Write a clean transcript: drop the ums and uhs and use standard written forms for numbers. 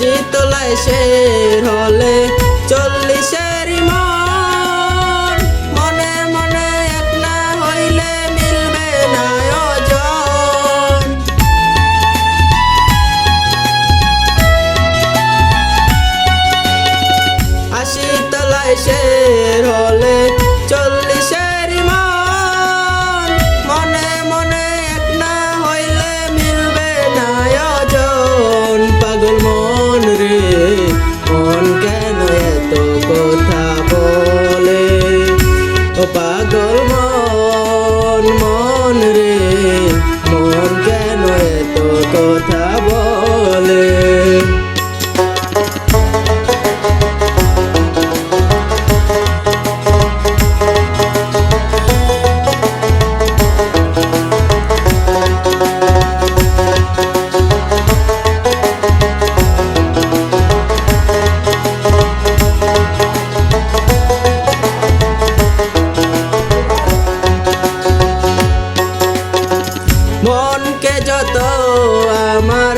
আশি তলায় শের হলে 40-এর মন, মনে মনে এক না হইলে মিলবে না ওজন। আশি তলায় শের হলে 40-এর মন, মনে মনে এক না হইলে মিলবে না ওজন। পাগল মন রে মন কেন এত কথা বলে, ও পাগল মন মন রে মন কেন এত কথা বলে। মনকে যত আমার